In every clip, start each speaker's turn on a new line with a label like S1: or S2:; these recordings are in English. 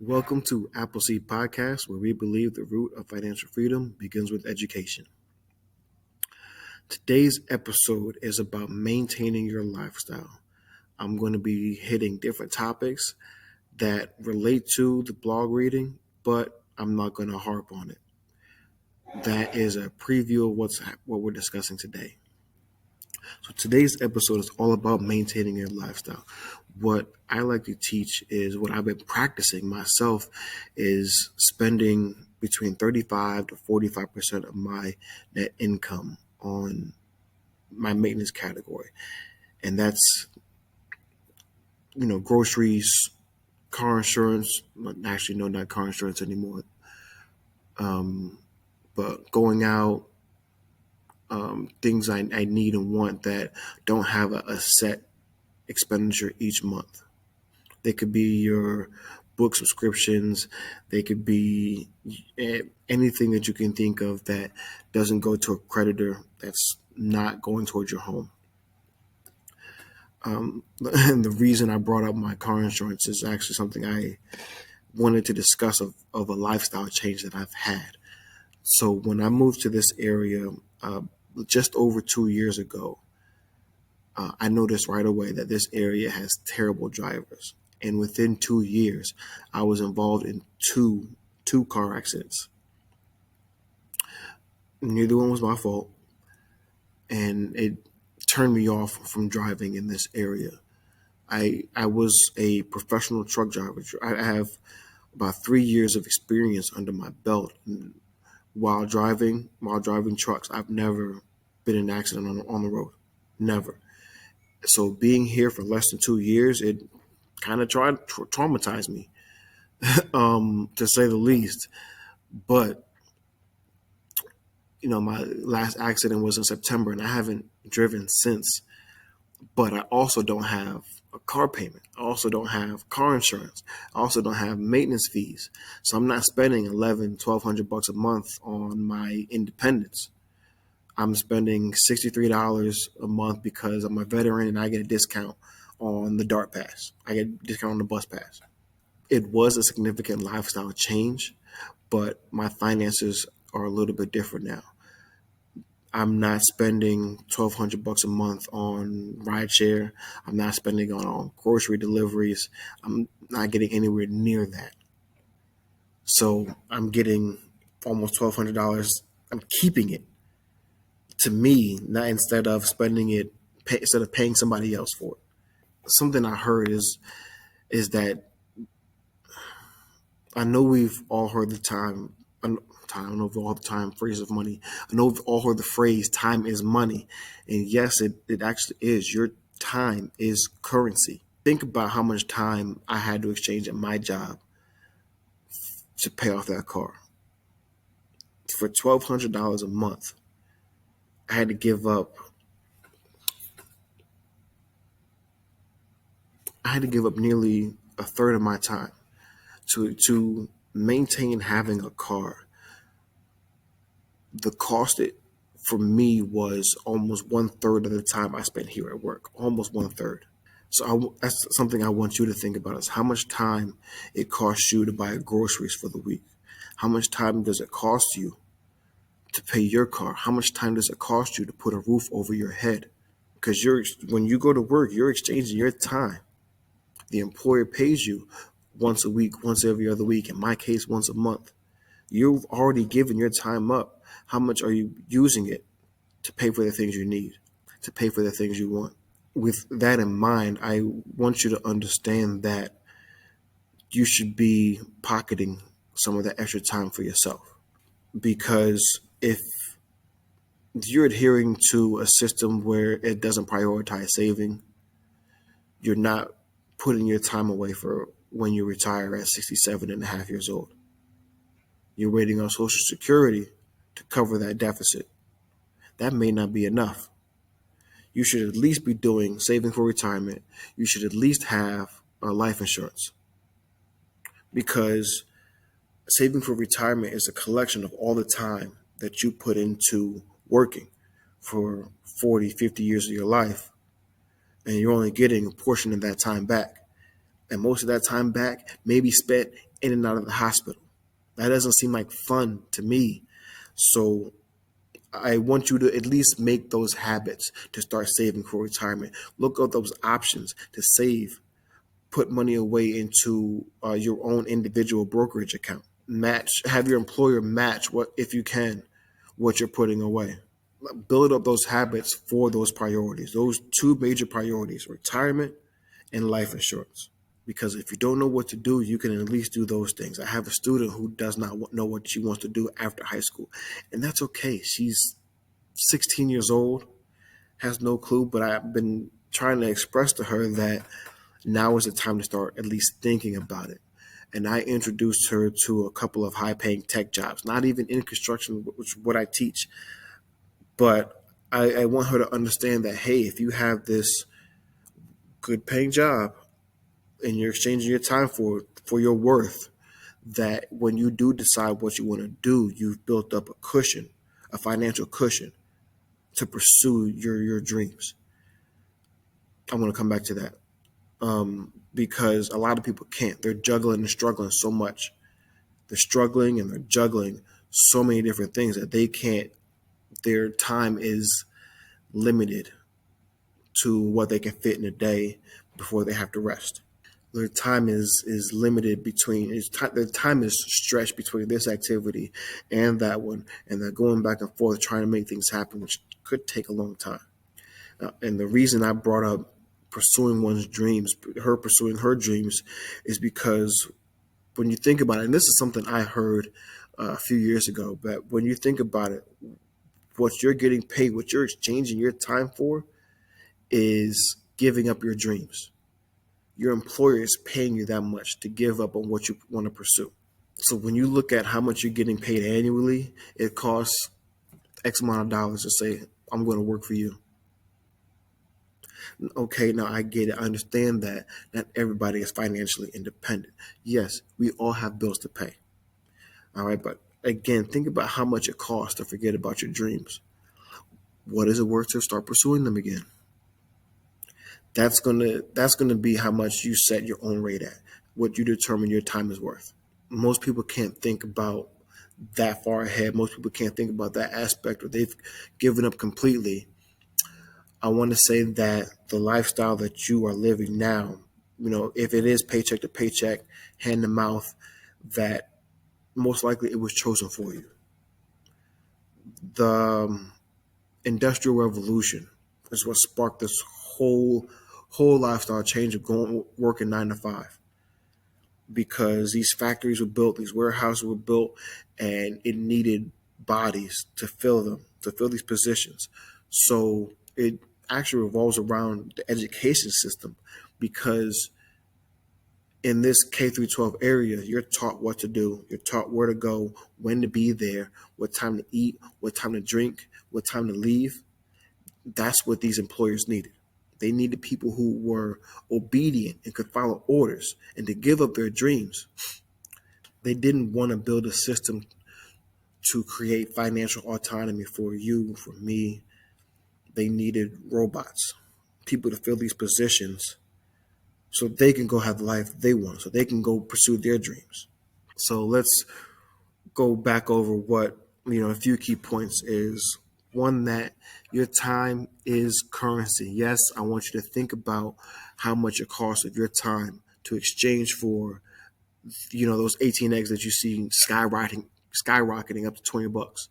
S1: Welcome to Appleseed Podcast, where we believe the root of financial freedom begins with education. Today's episode is about maintaining your lifestyle. I'm going to be hitting different topics that relate to the blog reading, but I'm not going to harp on it. That is a preview of what we're discussing today. So today's episode is all about maintaining your lifestyle. What I like to teach is what I've been practicing myself is spending between 35 to 45% of my net income on my maintenance category. And that's, groceries, car insurance. Actually, no, not car insurance anymore. But going out, things I need and want that don't have a set expenditure each month. They could be your book subscriptions. They could be anything that you can think of that doesn't go to a creditor, that's not going towards your home. And the reason I brought up my car insurance is actually something I wanted to discuss of a lifestyle change that I've had. So when I moved to this area just over 2 years ago, I noticed right away that this area has terrible drivers. And within 2 years, I was involved in two car accidents. Neither one was my fault, and it turned me off from driving in this area. I was a professional truck driver. I have about 3 years of experience under my belt. And while driving trucks, I've never been in an accident on the road. Never. So being here for less than 2 years, it kind of traumatized me, to say the least. But, my last accident was in September, and I haven't driven since. But I also don't have a car payment. I also don't have car insurance. I also don't have maintenance fees. So I'm not spending $1,200 a month on my independence. I'm spending $63 a month because I'm a veteran and I get a discount on the DART pass. I get a discount on the bus pass. It was a significant lifestyle change, but my finances are a little bit different now. I'm not spending $1,200 a month on rideshare. I'm not spending on grocery deliveries. I'm not getting anywhere near that. So I'm getting almost $1,200. I'm keeping it to me, not instead of spending it, instead of paying somebody else for it. Something I heard is that I know we've all heard the time. I don't know if all the time phrase of money. I know we've all heard the phrase "time is money," and yes, it actually is. Your time is currency. Think about how much time I had to exchange at my job to pay off that car. For $1,200 a month, I had to give up. Nearly a third of my time to maintain having a car. The cost for me was almost 1/3 of the time I spent here at work, almost 1/3. So that's something I want you to think about, is how much time it costs you to buy groceries for the week. How much time does it cost you to pay your car? How much time does it cost you to put a roof over your head? Because when you go to work, you're exchanging your time. The employer pays you once a week, once every other week, in my case, once a month. You've already given your time up. How much are you using it to pay for the things you need, to pay for the things you want? With that in mind, I want you to understand that you should be pocketing some of that extra time for yourself. Because if you're adhering to a system where it doesn't prioritize saving, you're not putting your time away for when you retire at 67 and a half years old. You're waiting on Social Security to cover that deficit. That may not be enough. You should at least be doing saving for retirement. You should at least have a life insurance, because saving for retirement is a collection of all the time that you put into working for 40, 50 years of your life, and you're only getting a portion of that time back. And most of that time back may be spent in and out of the hospital. That doesn't seem like fun to me. So I want you to at least make those habits to start saving for retirement. Look at those options to save, put money away into your own individual brokerage account. Have your employer match what, if you can, what you're putting away. Build up those habits for those priorities, those two major priorities: retirement and life insurance. Because if you don't know what to do, you can at least do those things. I have a student who does not know what she wants to do after high school, and that's okay. She's 16 years old, has no clue, but I've been trying to express to her that now is the time to start at least thinking about it. And I introduced her to a couple of high paying tech jobs, not even in construction, which is what I teach. But I want her to understand that, hey, if you have this good paying job and you're exchanging your time for your worth, that when you do decide what you want to do, you've built up a cushion, a financial cushion to pursue your dreams. I want to come back to that because a lot of people can't. They're juggling and struggling so much. They're struggling and they're juggling so many different things that they can't. Their time is limited to what they can fit in a day before they have to rest. Their time is limited between their time is stretched between this activity and that one, and they're going back and forth trying to make things happen, which could take a long time. And the reason I brought up pursuing one's dreams, her pursuing her dreams, is because when you think about it, and this is something I heard a few years ago, but when you think about it, what you're getting paid, what you're exchanging your time for, is giving up your dreams. Your employer is paying you that much to give up on what you want to pursue. So when you look at how much you're getting paid annually, it costs X amount of dollars to say, I'm going to work for you. Okay, now I get it. I understand that not everybody is financially independent. Yes, we all have bills to pay. All right, but again, think about how much it costs to forget about your dreams. What is it worth to start pursuing them again? That's gonna be how much you set your own rate at, what you determine your time is worth. Most people can't think about that far ahead. Most people can't think about that aspect, or they've given up completely. I want to say that the lifestyle that you are living now, if it is paycheck to paycheck, hand to mouth, that most likely it was chosen for you. The Industrial Revolution is what sparked this whole lifestyle change of going working 9 to 5, because these factories were built, these warehouses were built, and it needed bodies to fill them, to fill these positions. So it actually revolves around the education system, because in this K through 12 area, you're taught what to do, you're taught where to go, when to be there, what time to eat, what time to drink, what time to leave. That's what these employers needed. They needed people who were obedient and could follow orders and to give up their dreams. They didn't want to build a system to create financial autonomy for you, for me. They needed robots, people to fill these positions so they can go have the life they want, so they can go pursue their dreams. So let's go back over what, a few key points is. One, that your time is currency. Yes, I want you to think about how much it costs of your time to exchange for, those 18 eggs that you see skyrocketing up to $20.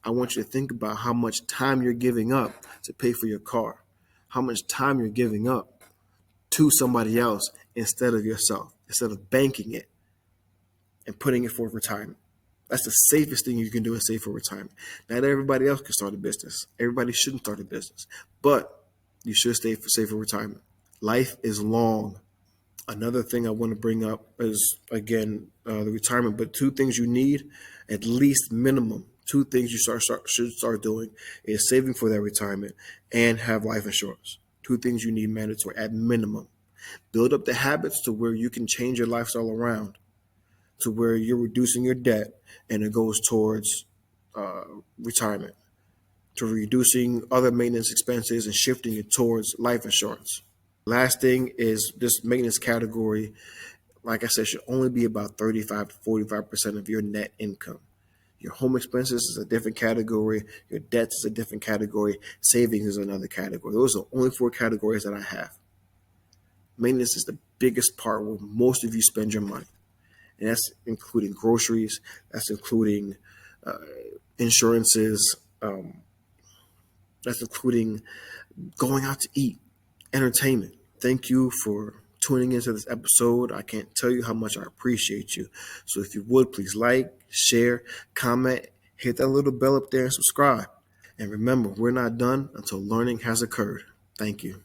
S1: I want you to think about how much time you're giving up to pay for your car, how much time you're giving up to somebody else instead of yourself, instead of banking it and putting it for retirement. That's the safest thing you can do, is save for retirement. Not everybody else can start a business. Everybody shouldn't start a business, but you should save for retirement. Life is long. Another thing I want to bring up is, again, the retirement, but two things you need, at least minimum, two things you should start doing is saving for that retirement and have life insurance. Two things you need mandatory at minimum. Build up the habits to where you can change your lifestyle around, to where you're reducing your debt and it goes towards retirement, to reducing other maintenance expenses and shifting it towards life insurance. Last thing is this maintenance category. like I said, should only be about 35 to 45% of your net income. Your home expenses is a different category. Your debts is a different category. Savings is another category. Those are the only four categories that I have. Maintenance is the biggest part where most of you spend your money. And that's including groceries. That's including uh, insurances. That's including going out to eat, entertainment. Thank you for tuning into this episode. I can't tell you how much I appreciate you. So if you would, please like, share, comment, hit that little bell up there and subscribe. And remember, we're not done until learning has occurred. Thank you.